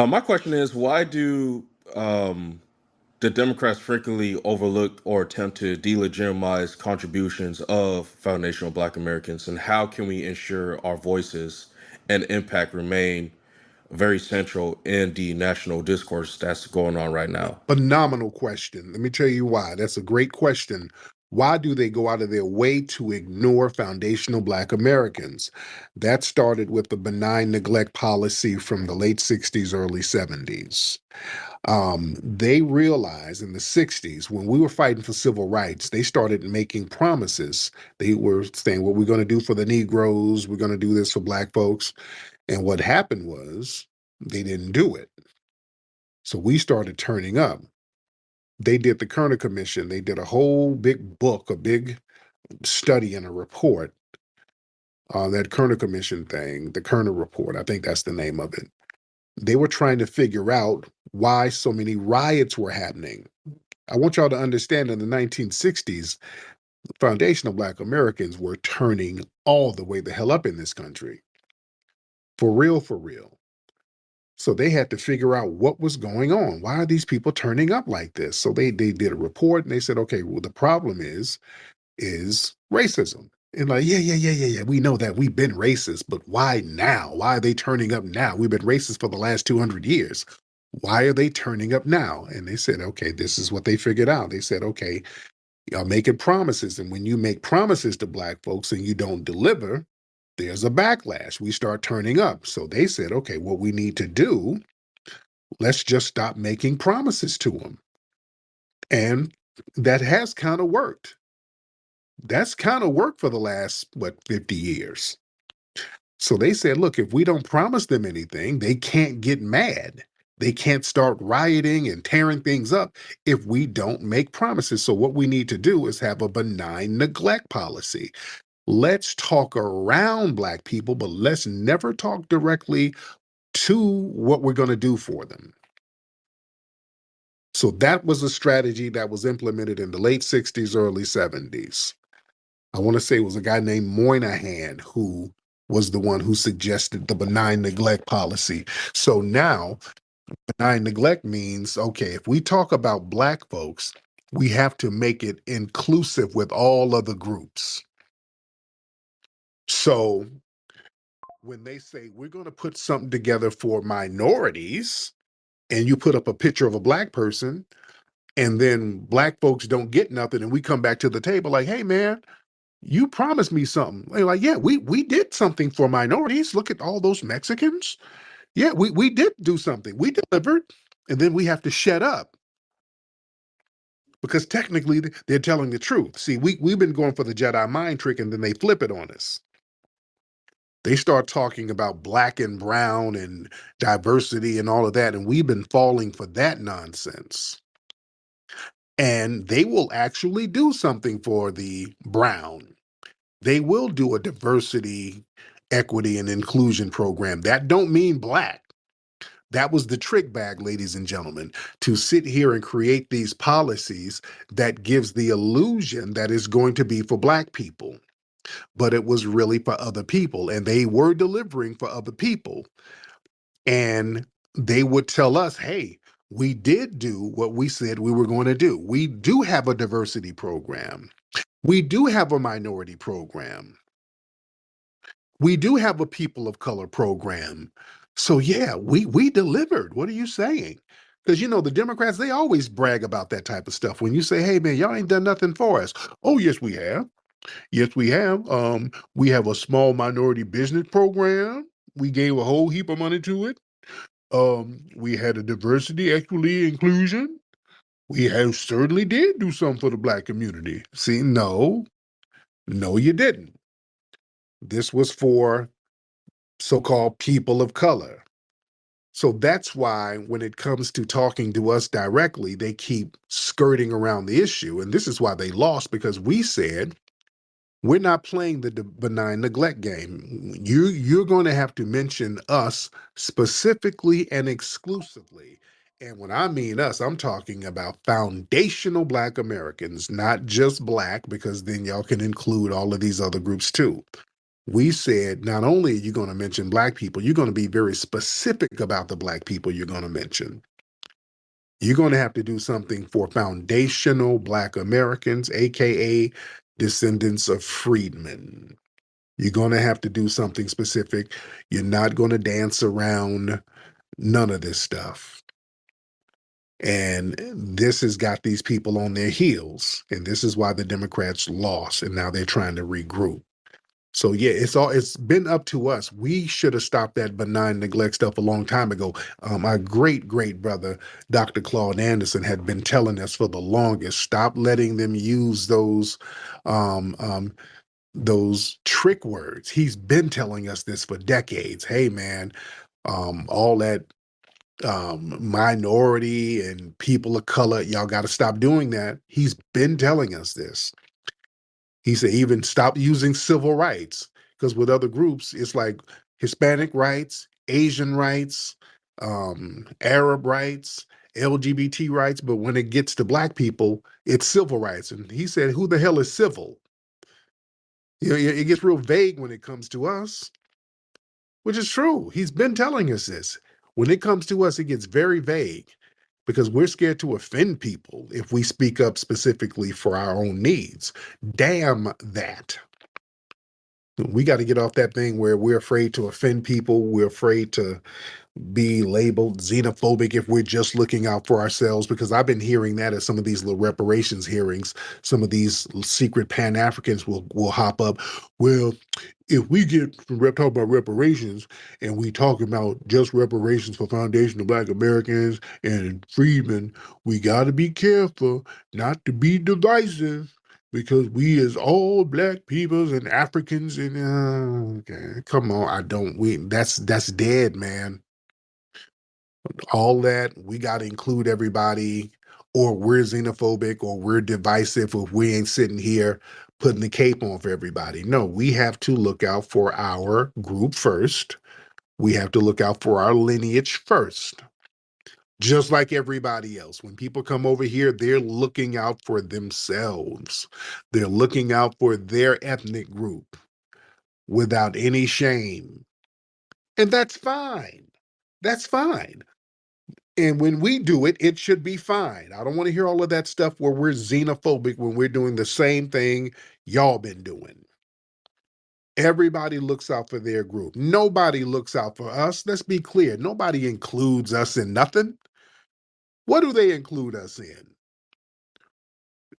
My question is, why do um, the Democrats frequently overlook or attempt to delegitimize contributions of foundational Black Americans, and how can we ensure our voices and impact remain very central in the national discourse that's going on right now? Phenomenal question. Let me tell you why. That's a great question. Why do they go out of their way to ignore foundational Black Americans? That started with the benign neglect policy from the late 60s, early 70s. They realized in the 60s, when we were fighting for civil rights, they started making promises. They were saying, what we're going to do for the Negroes, we're going to do this for Black folks. And what happened was they didn't do it. So we started turning up. They did the Kerner Commission. They did a whole big book, a big study and a report on that Kerner Commission thing, the Kerner Report. I think that's the name of it. They were trying to figure out why so many riots were happening. I want y'all to understand in the 1960s, foundational Black Americans were turning all the way the hell up in this country. For real, for real. So they had to figure out what was going on. Why are these people turning up like this? So they did a report and they said, okay, well, the problem is racism. And like, yeah. We know that we've been racist, but why now? Why are they turning up now? We've been racist for the last 200 years. Why are they turning up now? And they said, okay, this is what they figured out. They said, okay, y'all making promises. And when you make promises to Black folks and you don't deliver, there's a backlash. We start turning up. So they said, okay, what we need to do, let's just stop making promises to them. And that has kind of worked. That's kind of worked for the last, what, 50 years. So they said, look, if we don't promise them anything, they can't get mad. They can't start rioting and tearing things up if we don't make promises. So what we need to do is have a benign neglect policy. Let's talk around Black people, but let's never talk directly to what we're going to do for them. So that was a strategy that was implemented in the late 60s, early 70s. I want to say it was a guy named Moynihan who was the one who suggested the benign neglect policy. So now, benign neglect means, okay, if we talk about Black folks, we have to make it inclusive with all other groups. So when they say we're going to put something together for minorities, and you put up a picture of a Black person, and then Black folks don't get nothing, and we come back to the table like, hey, man, you promised me something. They're like, yeah, we did something for minorities. Look at all those Mexicans. Yeah, we did do something. We delivered. And then we have to shut up because technically they're telling the truth. See, we've been going for the Jedi mind trick and then they flip it on us. They start talking about black and brown and diversity and all of that. And we've been falling for that nonsense. And they will actually do something for the brown. They will do a diversity, equity, and inclusion program. That don't mean Black. That was the trick bag, ladies and gentlemen, to sit here and create these policies that gives the illusion that it's going to be for Black people. But it was really for other people, and they were delivering for other people. And they would tell us, hey, we did do what we said we were going to do. We do have a diversity program. We do have a minority program. We do have a people of color program. So yeah, we delivered. What are you saying? Because you know the Democrats, they always brag about that type of stuff. When you say, hey man, y'all ain't done nothing for us. Oh, yes, we have. Yes, we have. We have a small minority business program. We gave a whole heap of money to it. We had a diversity, equity, inclusion. We have certainly did do something for the Black community. See, no, you didn't. This was for so-called people of color. So that's why when it comes to talking to us directly, they keep skirting around the issue. And this is why they lost, because we said, we're not playing the benign neglect game. You're going to have to mention us specifically and exclusively. And when I mean us, I'm talking about foundational Black Americans, not just Black, because then y'all can include all of these other groups too. We said not only are you going to mention black people, you're going to be very specific about the black people you're going to mention. You're going to have to do something for foundational black Americans, aka descendants of freedmen. You're going to have to do something specific. You're not going to dance around none of this stuff. And this has got these people on their heels. And this is why the Democrats lost. And now they're trying to regroup. So yeah, it's been up to us. We should have stopped that benign neglect stuff a long time ago. Our great brother, Dr. Claude Anderson, had been telling us for the longest, stop letting them use um, um, those trick words. He's been telling us this for decades. Hey man, all that minority and people of color, y'all got to stop doing that. He's been telling us this. He said, even stop using civil rights, because with other groups, it's like Hispanic rights, Asian rights, Arab rights, LGBT rights. But when it gets to black people, it's civil rights. And he said, who the hell is civil? You know, it gets real vague when it comes to us, which is true. He's been telling us this. When it comes to us, it gets very vague because we're scared to offend people if we speak up specifically for our own needs. Damn that. We got to get off that thing where we're afraid to offend people. We're afraid to be labeled xenophobic if we're just looking out for ourselves, because I've been hearing that at some of these little reparations hearings. Some of these secret Pan-Africans will hop up. Well, if we get talk about reparations and we talk about just reparations for foundational black Americans and freedmen, we got to be careful not to be divisive, because we as all black peoples and Africans and okay, come on, I don't we that's dead, man. All that, we got to include everybody, or we're xenophobic, or we're divisive if we ain't sitting here putting the cape on for everybody. No, we have to look out for our group first. We have to look out for our lineage first, just like everybody else. When people come over here, they're looking out for themselves. They're looking out for their ethnic group without any shame. And that's fine. That's fine. And when we do it, it should be fine. I don't want to hear all of that stuff where we're xenophobic when we're doing the same thing y'all been doing. Everybody looks out for their group. Nobody looks out for us. Let's be clear. Nobody includes us in nothing. What do they include us in?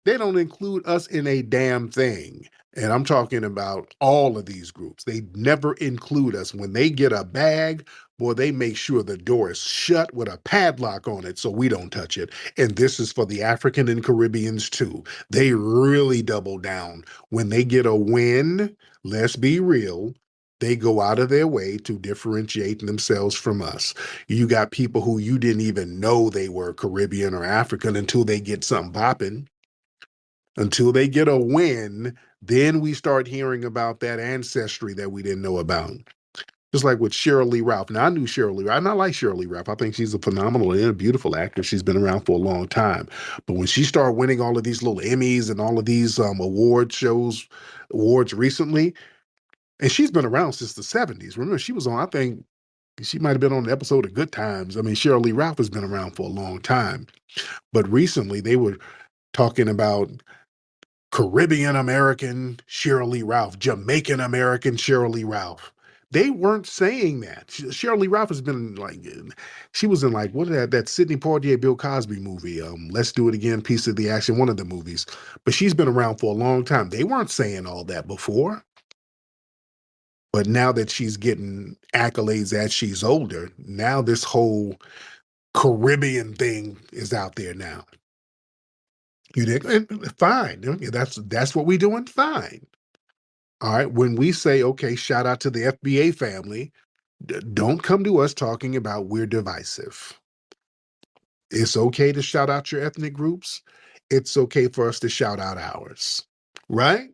They don't include us in a damn thing. And I'm talking about all of these groups. They never include us. When they get a bag, boy, they make sure the door is shut with a padlock on it so we don't touch it. And this is for the African and Caribbeans too. They really double down. When they get a win, let's be real, they go out of their way to differentiate themselves from us. You got people who you didn't even know they were Caribbean or African until they get something popping. Until they get a win, then we start hearing about that ancestry that we didn't know about. Just like with Cheryl Lee Ralph. Now, I knew Cheryl Lee Ralph, and I like Cheryl Lee Ralph. I think she's a phenomenal and a beautiful actor. She's been around for a long time. But when she started winning all of these little Emmys and all of these awards recently, and she's been around since the 70s. Remember, she was on, I think she might have been on an episode of Good Times. I mean, Cheryl Lee Ralph has been around for a long time. But recently, they were talking about Caribbean American Cheryl Lee Ralph, Jamaican American Cheryl Lee Ralph. They weren't saying that. Cheryl Lee Ralph has been like, she was in like, what is that Sidney Poitier, Bill Cosby movie? Let's Do It Again, Piece of the Action, one of the movies. But she's been around for a long time. They weren't saying all that before. But now that she's getting accolades as she's older, now this whole Caribbean thing is out there now. You did fine. That's what we doing. Fine. All right. When we say, okay, shout out to the FBA family, don't come to us talking about we're divisive. It's okay to shout out your ethnic groups. It's okay for us to shout out ours. Right?